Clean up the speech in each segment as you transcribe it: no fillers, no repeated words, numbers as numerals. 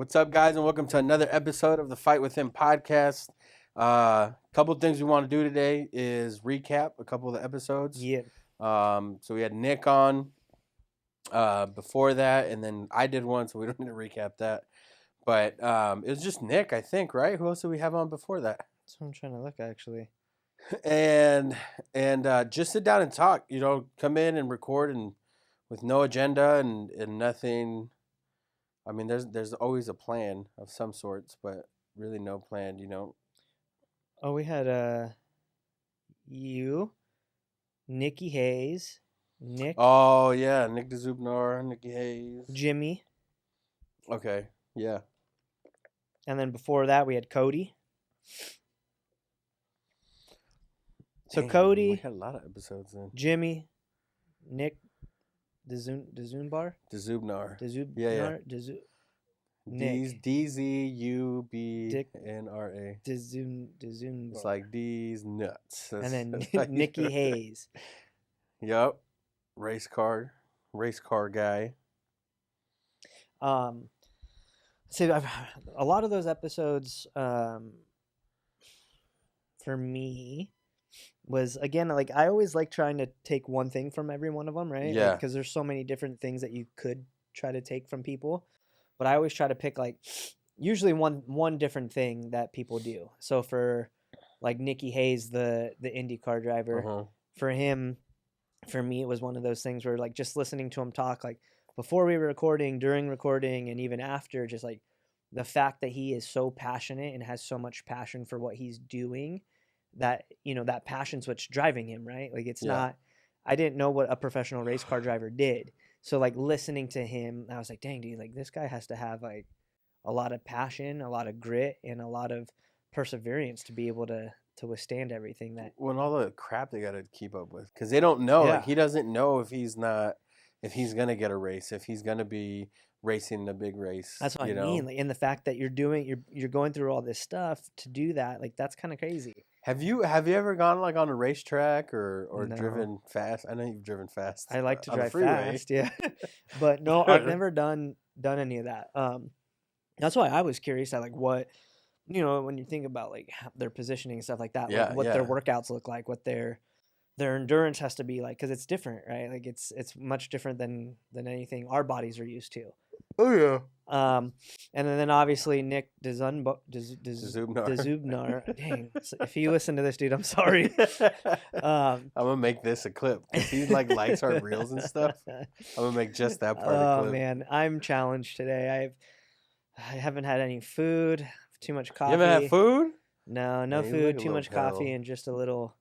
What's up, guys, and welcome to another episode of the Fight With Him podcast. Couple of things we want to do today is recap a couple of the episodes. Yeah. So we had Nick on before that, and then I did one, so we don't need to recap that. But it was just Nick, I think, right? Who else did we have on before that? That's what I'm trying to look, actually. And just sit down and talk. You know, come in and record and with no agenda and nothing. I mean, there's always a plan of some sorts, but really no plan, you know. Oh, we had you, Nikki Hayes, Nick. Oh yeah, Nick DeZubnar, Nikki Hayes, Jimmy. Okay, yeah. And then before that, we had Cody. So Dang, Cody, we had a lot of episodes then. Jimmy, Nick, DeZubnar. Yeah. Nick. DZUBNRA. DeZubnar. It's like D's nuts. And then Nikki Hayes. Yep. Race car guy. So a lot of those episodes, for me, was again like I always like trying to take one thing from every one of them, right? Yeah. Because there's so many different things that you could try to take from people, but I always try to pick like usually one different thing that people do. So for like Nikki Hayes, the IndyCar driver, for him, for me, it was one of those things where like just listening to him talk, like before we were recording, during recording, and even after, just like the fact that he is so passionate and has so much passion for what he's doing. That, you know, that passion's what's driving him, right? Like it's not, I didn't know what a professional race car driver did. So like listening to him, I was like, dang, dude, like this guy has to have like a lot of passion, a lot of grit, and a lot of perseverance to be able to withstand everything that. When all the crap they got to keep up with, because they don't know. Like he doesn't know if he's going to get a race, if he's going to be racing a big race. That's what I mean. Like, and the fact that you're going through all this stuff to do that, like that's kind of crazy. Have you ever gone like on a racetrack or No. driven fast? I know you've driven fast. I like to drive fast, yeah. But no, I've never done any of that. That's why I was curious at like what, you know, when you think about like their positioning and stuff like that, like what their workouts look like, what their endurance has to be like, because it's different, right? Like it's much different than anything our bodies are used to. Oh yeah. And then obviously Nick DeZubnar. Dang, if you listen to this, dude, I'm sorry. I'm gonna make this a clip. If he like likes our reels and stuff, I'm gonna make just that part a clip. Oh man, I'm challenged today. I haven't had any food. Too much coffee. You haven't had food? No food. Too much coffee and just a little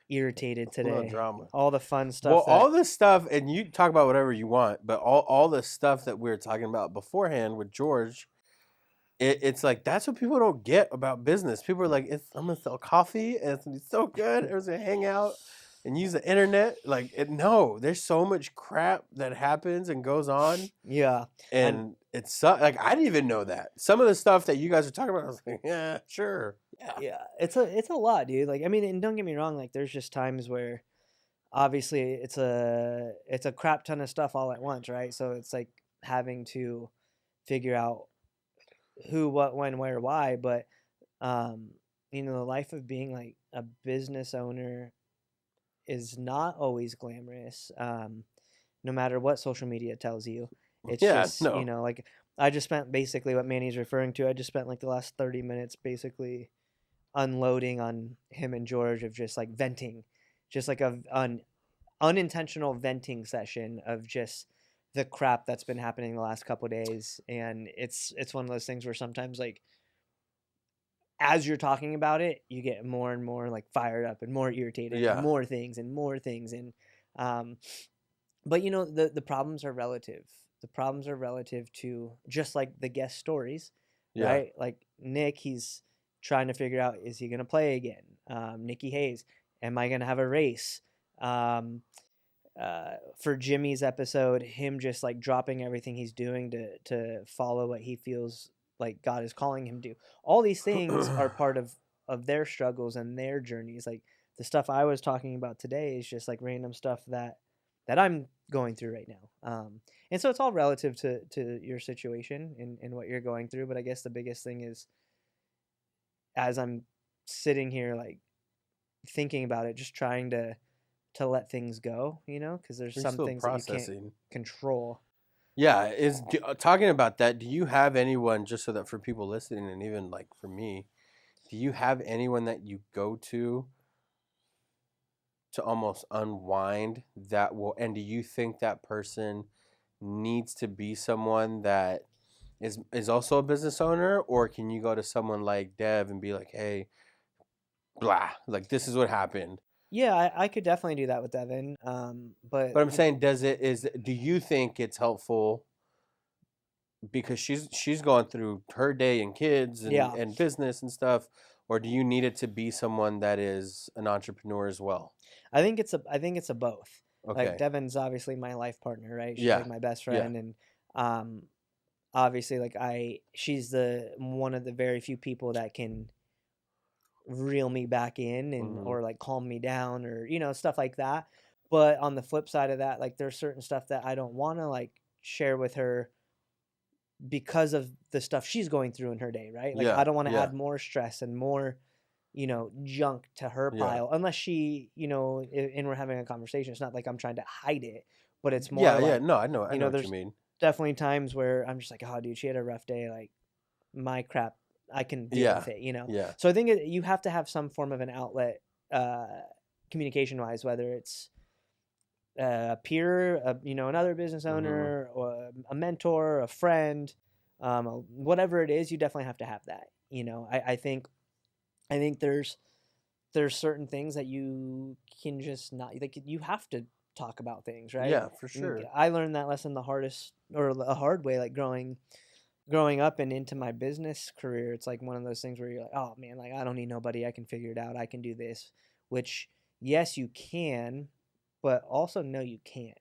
irritated today. Drama. All the fun stuff. Well, all this stuff, and you talk about whatever you want, but all the stuff that we were talking about beforehand with George, it's like that's what people don't get about business. People are like, I'm gonna sell coffee, and it's gonna be so good. Everyone's gonna hang out and use the internet. Like, no, there's so much crap that happens and goes on. Yeah, and it's like I didn't even know that. Some of the stuff that you guys are talking about, I was like, yeah, sure. Yeah, it's a lot, dude. Like, I mean, and don't get me wrong. Like, there's just times where, obviously, it's a crap ton of stuff all at once, right? So it's like having to figure out who, what, when, where, why. But, you know, the life of being like a business owner is not always glamorous. No matter what social media tells you, it's you know, like I just spent basically what Manny's referring to. I just spent like the last 30 minutes basically unloading on him and George of just like venting, just like an unintentional venting session of just the crap that's been happening the last couple of days. And it's one of those things where sometimes like as you're talking about it, you get more and more like fired up and more irritated, and more things. And but you know, the problems are relative. The problems are relative to just like the guest stories, right? Like Nick, he's trying to figure out, is he going to play again? Nikki Hayes, am I going to have a race? For Jimmy's episode, him just like dropping everything he's doing to follow what he feels like God is calling him to. All these things are part of their struggles and their journeys. Like the stuff I was talking about today is just like random stuff that I'm going through right now. And so it's all relative to your situation and what you're going through. But I guess the biggest thing is, as I'm sitting here like thinking about it, just trying to let things go, because there's You're some still things that you can't processing. control. Yeah, talking about that, do you have anyone, just so that for people listening and even like for me, do you have anyone that you go to almost unwind that will, and do you think that person needs to be someone that is also a business owner, or can you go to someone like Dev and be like, hey, blah, like this is what happened? Yeah, I could definitely do that with Devin. But But I'm saying, do you think it's helpful because she's going through her day and kids yeah, and business and stuff, or do you need it to be someone that is an entrepreneur as well? I think it's a both. Like Okay. Devin's obviously my life partner, right? She's Yeah. like my best Yeah. friend, and um, obviously like she's the one of the very few people that can reel me back in and Hmm. or like calm me down or stuff like that. But on the flip side of that, like there's certain stuff that I don't want to like share with her because of the stuff she's going through in her day, right? Like I Yeah. don't want to Yeah. add more stress and more junk to her Yeah. pile unless she, and we're having a conversation. It's not like I'm trying to hide it, but it's more Yeah. Yeah. like, No, I know what you there's mean. definitely times where I'm just like, oh, dude, she had a rough day. Like my crap, I can deal with Yeah. it. Yeah. So I think you have to have some form of an outlet, uh, communication wise, whether it's a peer, another business Hmm. owner, or a mentor, a friend, whatever it is, you definitely have to have that. I think there's certain things that you can just not like. You have to talk about things, right? Yeah, for sure. I learned that lesson the hardest or the hard way, like growing up and into my business career. It's like one of those things where you're like, oh man, like I don't need nobody. I can figure it out. I can do this. Which yes, you can, but also no, you can't.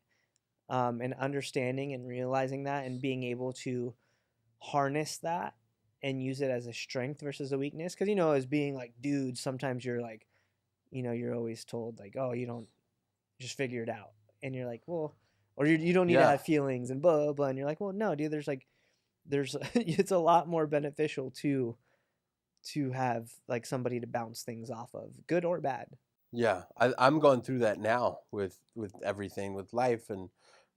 And understanding and realizing that and being able to harness that and use it as a strength versus a weakness. Because as being like dudes, sometimes you're like, you're always told like, oh, you don't just figure it out, and you're like, well, or you don't need to Yeah. have feelings and blah blah blah, and you're like, well, no, dude, there's it's a lot more beneficial to have like somebody to bounce things off of, good or bad. Yeah. I'm going through that now with everything, with life and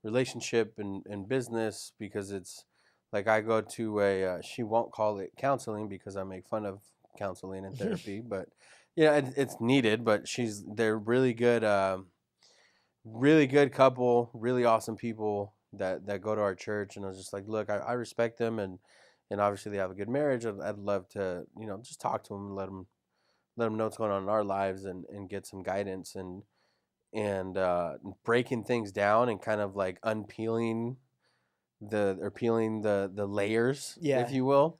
relationship and business, because it's like I go to she won't call it counseling because I make fun of counseling and therapy, but yeah, it's needed. But they're really good couple, really awesome people that go to our church, and I was just like, look, I respect them, and obviously they have a good marriage. I'd love to just talk to them and let them know what's going on in our lives, and get some guidance, and breaking things down and kind of like unpeeling or peeling the layers, if Yeah. you will.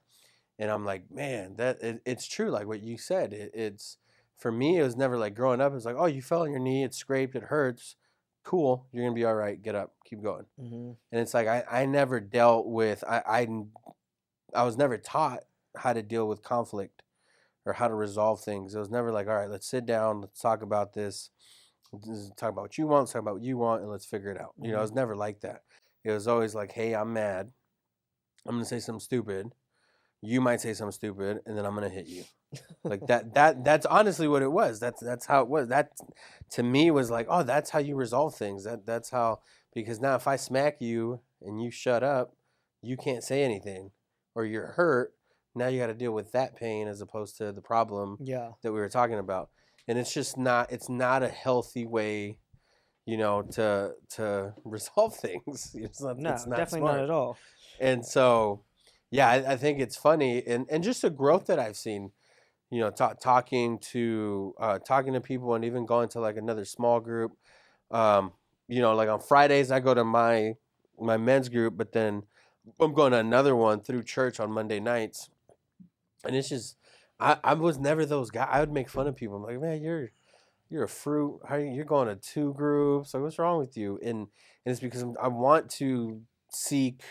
And I'm like, man, it's true, like what you said. It's for me, it was never like growing up. It's like, oh, you fell on your knee, it scraped, it hurts. Cool, you're gonna be all right. Get up, keep going. Hmm. And it's like I never dealt with I was never taught how to deal with conflict or how to resolve things. It was never like, all right, let's sit down, let's talk about this. Let's talk about what you want, let's talk about what you want, and let's figure it out. It Hmm. was never like that. It was always like, hey, I'm mad. I'm gonna say something stupid. You might say something stupid, and then I'm gonna hit you. Like that's honestly what it was. That's how it was. That to me was like, oh, that's how you resolve things. That's how, because now if I smack you and you shut up, you can't say anything, or you're hurt. Now you got to deal with that pain as opposed to the problem Yeah. that we were talking about. And it's just not. It's not a healthy way, to resolve things. It's not. It's No, not definitely not smart. at all. And so, yeah, I think it's funny, and just the growth that I've seen, talking to people, and even going to like another small group. um like on Fridays I go to my men's group, but then I'm going to another one through church on Monday nights. And it's just, I was never those guys. I would make fun of people. I'm like, man, you're a fruit. You're going to two groups? Like, what's wrong with you? And it's because I want to seek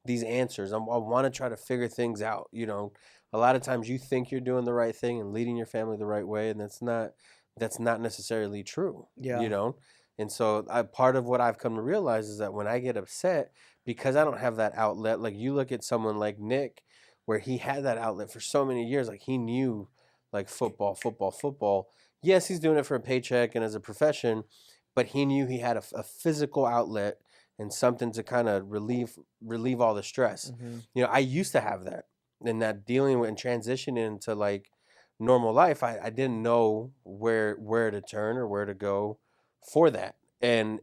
these answers. I want to try to figure things out. A lot of times you think you're doing the right thing and leading your family the right way, and that's not necessarily true. You Yeah. know, And so part of what I've come to realize is that when I get upset, because I don't have that outlet, like you look at someone like Nick, where he had that outlet for so many years, like he knew like football, football, football. Yes, he's doing it for a paycheck and as a profession, but he knew he had a physical outlet and something to kind of relieve all the stress. Mm-hmm. You know, I used to have that, and that dealing with and transitioning into like normal life, I didn't know where to turn or where to go for that. And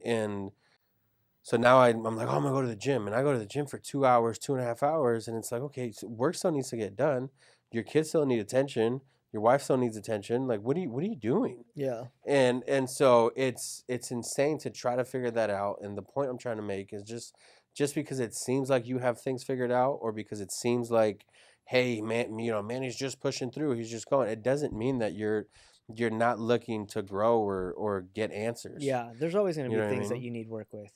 so now I'm like, oh, I'm gonna go to the gym, and I go to the gym for 2 hours, 2.5 hours, and it's like, okay, so work still needs to get done. Your kids still need attention. Your wife still needs attention. Like, what are you doing? Yeah. And so it's insane to try to figure that out. And the point I'm trying to make is just because it seems like you have things figured out, or because it seems like, hey, man, you know, Manny's just pushing through, he's just going. It doesn't mean that you're not looking to grow or get answers. Yeah, there's always going to You be know what I things that mean? you need work with.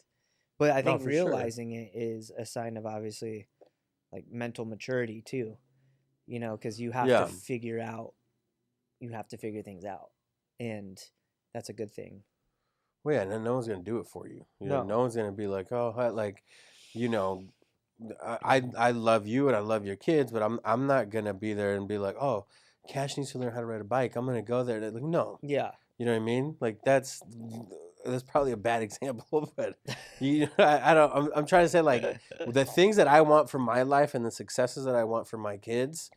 But I No, think for sure. realizing it is a sign of obviously like mental maturity too. You know, because you have Yeah. to figure things out. And that's a good thing. Well, yeah, no one's gonna do it for you. You know, No. no one's gonna be like, oh, like, you know, I love you and I love your kids, but I'm not gonna be there and be like, oh, Cash needs to learn how to ride a bike. I'm gonna go there. Like, no, Yeah. you know what I mean? Like that's probably a bad example, but I don't. I'm trying to say like the things that I want for my life and the successes that I want for my kids,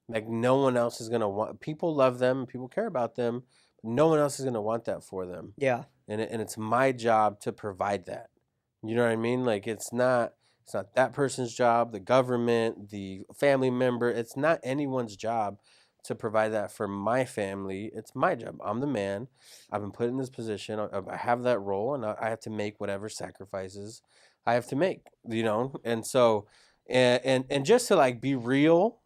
like no one else is gonna want. People love them, people care about them. No one else is gonna want that for them. Yeah. And it's my job to provide that. You know what I mean? Like it's not that person's job, the government, the family member. It's not anyone's job to provide that for my family. It's my job. I'm the man. I've been put in this position. I have that role, and I have to make whatever sacrifices I have to make. You know, and so and just to like be real,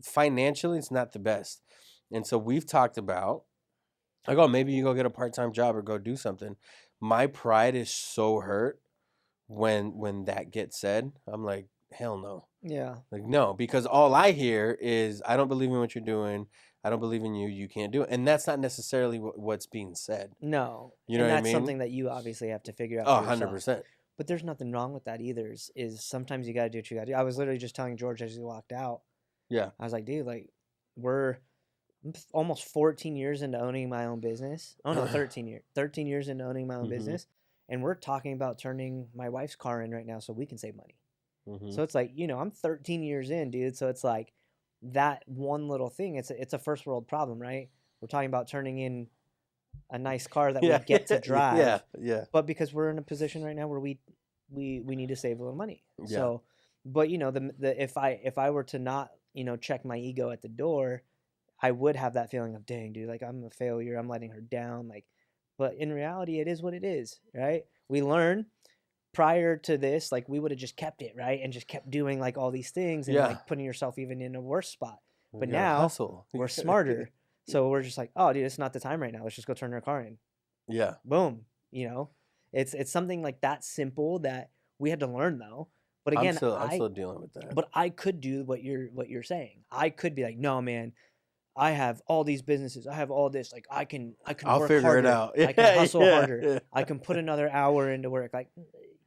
financially, it's not the best. And so we've talked about like, oh, maybe you go get a part-time job or go do something. My pride is so hurt when that gets said. I'm like, hell no. Yeah. Like, no, because all I hear is, I don't believe in what you're doing. I don't believe in you. You can't do it. And that's not necessarily what's being said. No. You know and what I that's mean? something that you obviously have to figure out Oh, for yourself. 100%. But there's nothing wrong with that either. Is sometimes you got to do what you got to do. I was literally just telling George as he walked out. Yeah. I was like, dude, like we're almost 14 years into owning my own business. Oh no, 13 years. 13 years into owning my own business, and we're talking about turning my wife's car in right now so we can save money. So it's like, you know, I'm 13 years in, dude. So it's like that one little thing. It's a first world problem, right? We're talking about turning in a nice car that we get to drive. Yeah, yeah. But because we're in a position right now where we need to save a little money. Yeah. So, but you know, the if I were to not, you know, check my ego at the door, I would have that feeling of, dang, dude, like I'm a failure. I'm letting her down. Like, but in reality, it is what it is, right? We learn. Prior to this, like we would have just kept it, right, and just kept doing like all these things and like putting yourself even in a worse spot. But now hustle. We're smarter, so we're just like, oh, dude, it's not the time right now. Let's just go turn our car in. Yeah. Boom. You know, it's something like that simple that we had to learn though. But again, I'm still dealing with that. But I could do what you're saying. I could be like, no, man, I have all these businesses. I have all this. Like I can I'll work figure harder. it out. I can hustle harder. Yeah. I can put another hour into work. Like,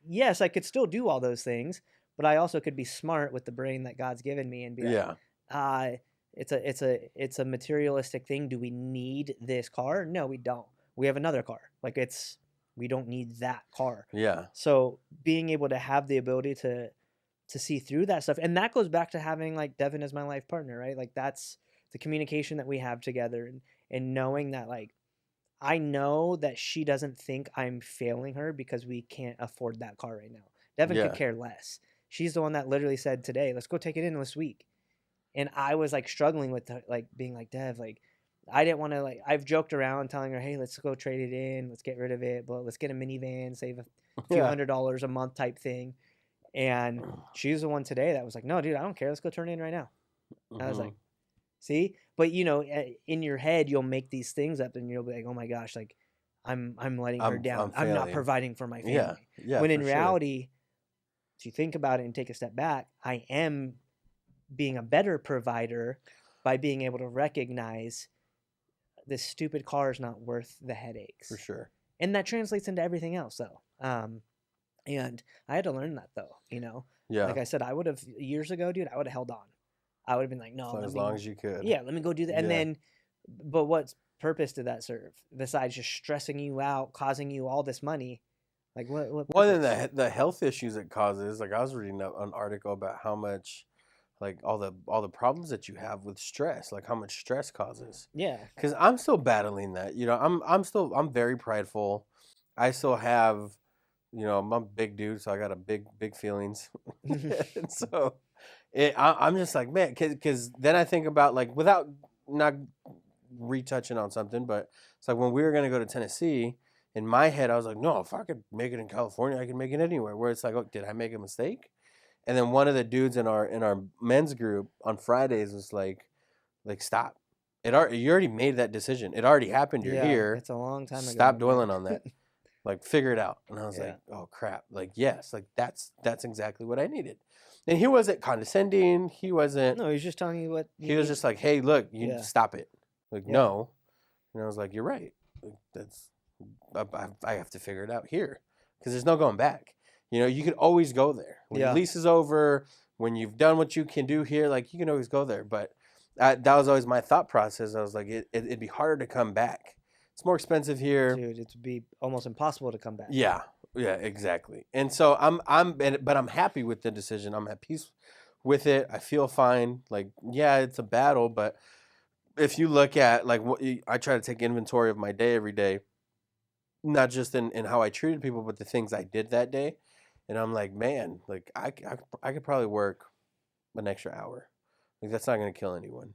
yes, I could still do all those things, but I also could be smart with the brain that God's given me and be like, it's a materialistic thing. Do we need this car? No, we don't. We have another car. Like we don't need that car. Yeah. So being able to have the ability to see through that stuff, and that goes back to having like Devin as my life partner, right? Like that's the communication that we have together, and knowing that like I know that she doesn't think I'm failing her because we can't afford that car right now. Devin could care less. She's the one that literally said today, let's go take it in this week. And I was like struggling with like being like, Dev, like I didn't want to like, I've joked around telling her, hey, let's go trade it in. Let's get rid of it. But let's get a minivan, save a few $100s a month type thing. And she's the one today that was like, no, dude, I don't care. Let's go turn it in right now. I was like, see, but you know, in your head, you'll make these things up, and you'll be like, "Oh my gosh, like I'm letting her down. I'm not providing for my family." Yeah. When in reality, if you think about it and take a step back, I am being a better provider by being able to recognize this stupid car is not worth the headaches. For sure. and that translates into everything else though. And I had to learn that though, Yeah. like I said, I would have years ago, dude, I would have held on. I would have been like, no, As long as you could. yeah, let me go do that. And Yeah. then, but what purpose did that serve besides just stressing you out, causing you all this money? Like what Well, purpose? then the health issues it causes. Like I was reading an article about how much, like all the problems that you have with stress, like how much stress causes. Yeah. Because I'm still battling that. I'm very prideful. I still have, I'm a big dude, so I got a big feelings. And so I'm just like, man, because then I think about, like, without not retouching on something, but it's like when we were gonna go to Tennessee. In my head, I was like, no, if I could make it in California, I can make it anywhere. Where it's like, oh, did I make a mistake? And then one of the dudes in our men's group on Fridays was like stop. You already made that decision. It already happened. You're Yeah, here. it's a long time ago. Stop man. dwelling on that. Like figure it out. And I was Yeah. like, oh crap. Like yes, like that's exactly what I needed. And he wasn't condescending. He wasn't. No, he's just telling you what He was just like, hey, look, you Yeah. stop it. Like Yeah. no. And I was like, you're right. Like, that's I have to figure it out here because there's no going back. You could always go there when Yeah. your lease is over, when you've done what you can do here. Like you can always go there. But that was always my thought process. I was like, it'd be harder to come back. It's more expensive here. Dude, it'd be almost impossible to come back. Yeah, exactly. And so but I'm happy with the decision. I'm at peace with it. I feel fine. Like yeah, it's a battle, but if you look at like I try to take inventory of my day every day. Not just in how I treated people, but the things I did that day. And I'm like, man, like I could probably work an extra hour. Like that's not going to kill anyone,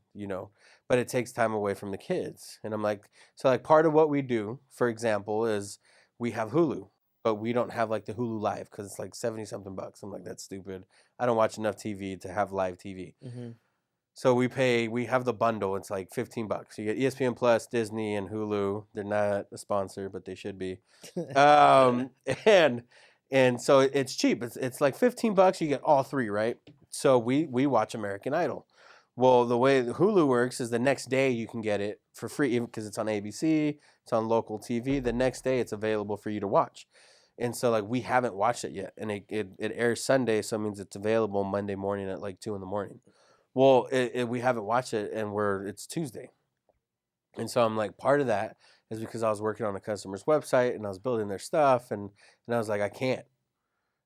but it takes time away from the kids. And I'm like, so like part of what we do, for example, is we have Hulu, but we don't have like the Hulu Live because it's like 70 something bucks. I'm like, that's stupid. I don't watch enough TV to have live TV. Mm-hmm. So we have the bundle. It's like $15. You get ESPN Plus, Disney, and Hulu. They're not a sponsor, but they should be. And so it's cheap. It's like $15. You get all three, right? So we watch American Idol. Well, the way Hulu works is the next day you can get it for free, even because it's on ABC, it's on local TV. The next day it's available for you to watch. And so like we haven't watched it yet, and it airs Sunday, so it means it's available Monday morning at like 2 a.m. Well, we haven't watched it, and it's Tuesday. And so I'm like, part of that is because I was working on a customer's website, and I was building their stuff, and I was like, I can't.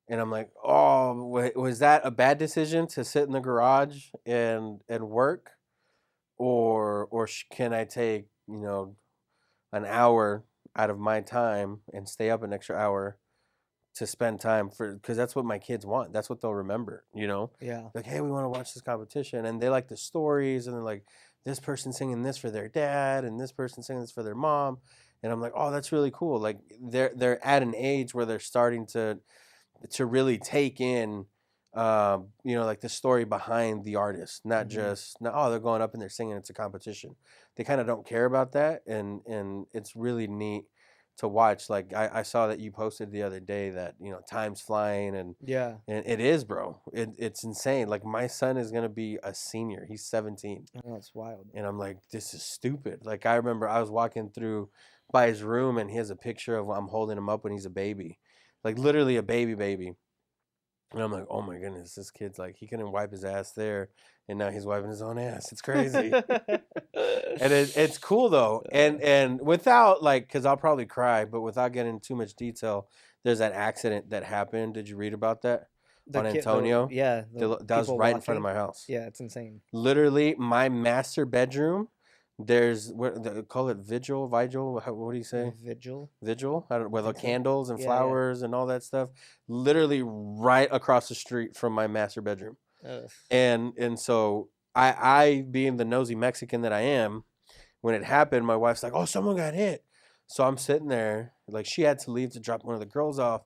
And I'm like, oh, was that a bad decision to sit in the garage and work? Or can I take, an hour out of my time and stay up an extra hour to spend time because that's what my kids want. That's what they'll remember, Yeah. Like, hey, we want to watch this competition. And they like the stories, and they're like, this person singing this for their dad and this person singing this for their mom. And I'm like, oh, that's really cool. Like they're at an age where they're starting to really take in, like the story behind the artist, not just, they're going up and they're singing, it's a competition. They kind of don't care about that. And it's really neat to watch. Like I saw that you posted the other day that time's flying, and Yeah. and it is, bro. It's insane. Like my son is gonna be a senior. He's 17. Oh, that's wild. And I'm like, this is stupid. Like I remember I was walking through by his room, and he has a picture of I'm holding him up when he's a baby, like literally a baby. And I'm like, oh my goodness, this kid's like, he couldn't wipe his ass there, and now he's wiping his own ass. It's crazy. And it's cool though. And without because I'll probably cry, but without getting too much detail, there's that accident that happened. Did you read about that? On Antonio? Yeah. That was right in front of my house. Yeah, it's insane. Literally, my master bedroom. There's call it vigil. What do you say? Vigil. I don't with the candles and flowers and all that stuff. Literally right across the street from my master bedroom. Ugh. And so I being the nosy Mexican that I am, when it happened, my wife's like, "Oh, someone got hit." So I'm sitting there, like she had to leave to drop one of the girls off,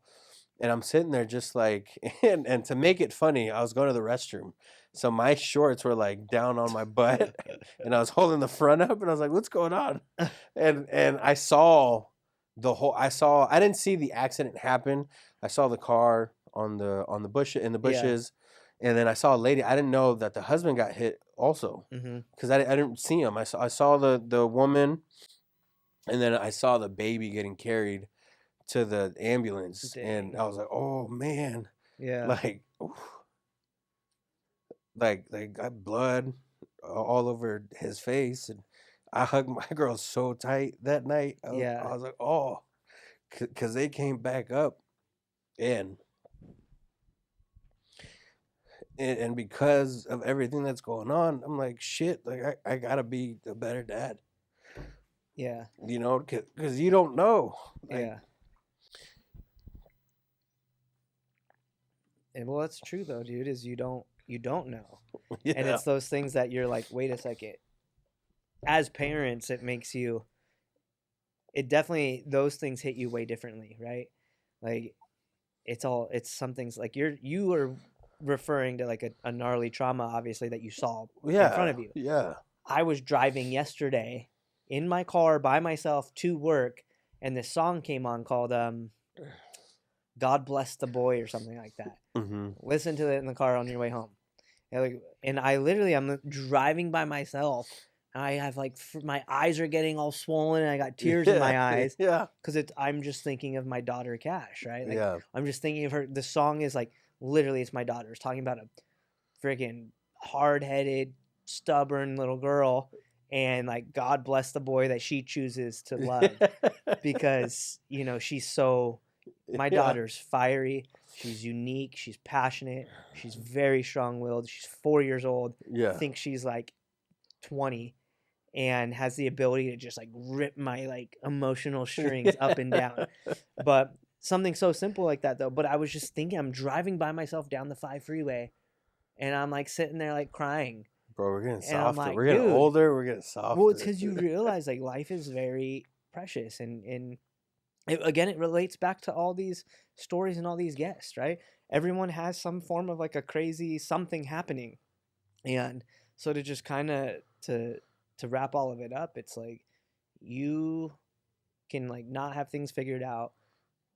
and I'm sitting there just like, and to make it funny, I was going to the restroom. So my shorts were like down on my butt, and I was holding the front up, and I was like, "What's going on?" And I saw I didn't see the accident happen. I saw the car in the bushes, and then I saw a lady. I didn't know that the husband got hit also, because I didn't see him. I saw the woman, and then I saw the baby getting carried. to the ambulance, and Dang. I was like, oh man, Yeah. like, oof. Like got blood all over his face, and I hugged my girl so tight that night. Yeah. I was like, oh, because they came back up, and and because of everything that's going on, I'm like, shit, like I gotta be a better dad, Yeah. you know, because you don't know, like, Yeah. And well, that's true though, dude. Is you don't know, and yeah, it's those things that you're like, wait a second. As parents, it makes you. It definitely those things hit you way differently, right? Like it's some things like you are referring to like a gnarly trauma, obviously that you saw in front yeah, of you. yeah, I was driving yesterday in my car by myself to work, and this song came on called "God Bless the Boy" or something like that. mm-hmm. Listen to it in the car on your way home. And I literally I'm driving by myself. And I have like my eyes are getting all swollen, and I got tears in Yeah, my eyes yeah, because I'm just thinking of my daughter Cash, right? Like yeah, I'm just thinking of her. The song is like literally it's my daughter. It's talking about a freaking hard-headed, stubborn little girl, and like God bless the boy that she chooses to love because she's so. My yeah, daughter's fiery. She's unique. She's passionate. She's very strong-willed. She's 4 years old. yeah, Thinks she's like 20 and has the ability to just like rip my like emotional strings up and down. But something so simple like that though. But I was just thinking, I'm driving by myself down the 5 freeway, and I'm like sitting there like crying, bro, we're getting and I'm softer. like, We're getting dude. older. We're getting Well, it's softer. because you realize like life is very precious, and again, it relates back to all these stories and all these guests, right? Everyone has some form of like a crazy something happening, and so to just kind of to wrap all of it up, it's like you can like not have things figured out.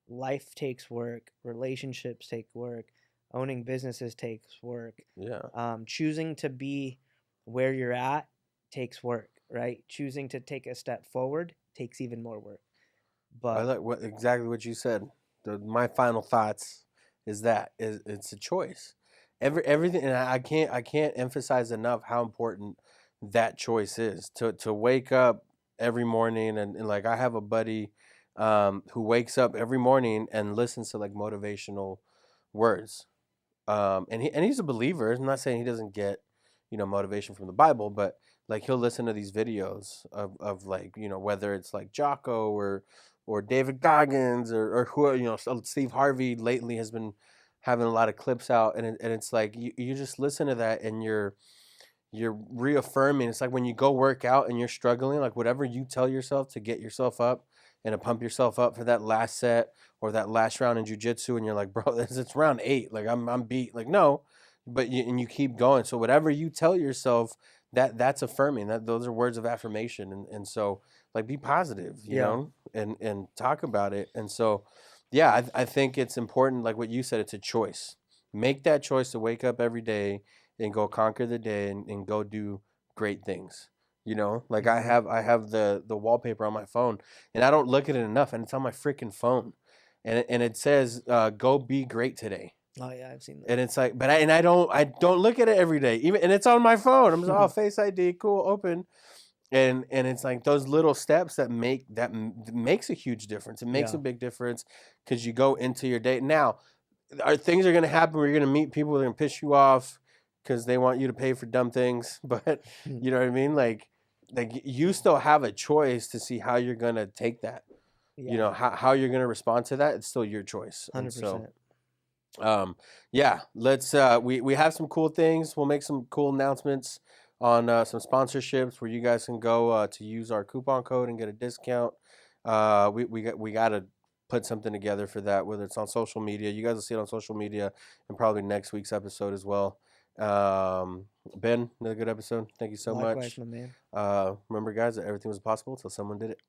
Life takes work, relationships take work, owning businesses takes work. Yeah, Choosing to be where you're at takes work, right? Choosing to take a step forward takes even more work. I But like exactly what you said. My final thoughts is that it's a choice. Everything, and I can't emphasize enough how important that choice is to wake up every morning, and like I have a buddy who wakes up every morning and listens to like motivational words, and he's a believer. I'm not saying he doesn't get motivation from the Bible, but like he'll listen to these videos of like whether it's like Jocko or David Goggins or who Steve Harvey lately has been having a lot of clips out, and it's like you just listen to that and you're reaffirming. It's like when you go work out and you're struggling, like whatever you tell yourself to get yourself up and to pump yourself up for that last set or that last round in jujitsu, and you're like, bro, it's round 8, like I'm beat. Like no, but you keep going. So whatever you tell yourself, that's affirming. That those are words of affirmation, and so like be positive, yeah, and talk about it. And so, yeah, I think it's important. Like what you said, it's a choice. Make that choice to wake up every day and go conquer the day and go do great things. Like hmm I have the wallpaper on my phone, and I don't look at it enough, and it's on my freaking phone, and it says go be great today. oh yeah, I've seen And it's like, but I don't look at it every day, even, and it's on my phone. I'm just, oh, that. Face ID, cool, open, and it's like those little steps that makes a huge difference. It makes a Yeah, big difference because you go into your day. Now, things are gonna happen where you're gonna meet people that are gonna piss you off because they want you to pay for dumb things. But you know what I mean? Like you still have a choice to see how you're gonna take that. yeah, How you're gonna respond to that. It's still your choice. And so 100%. yeah, let's we have some cool things. We'll make some cool announcements on some sponsorships where you guys can go to use our coupon code and get a discount. We got to put something together for that, whether it's on social media. You guys will see it on social media and probably next week's episode as well. Ben, another good episode. Thank you so Likewise, much. my man. Remember guys, that everything was possible until someone did it.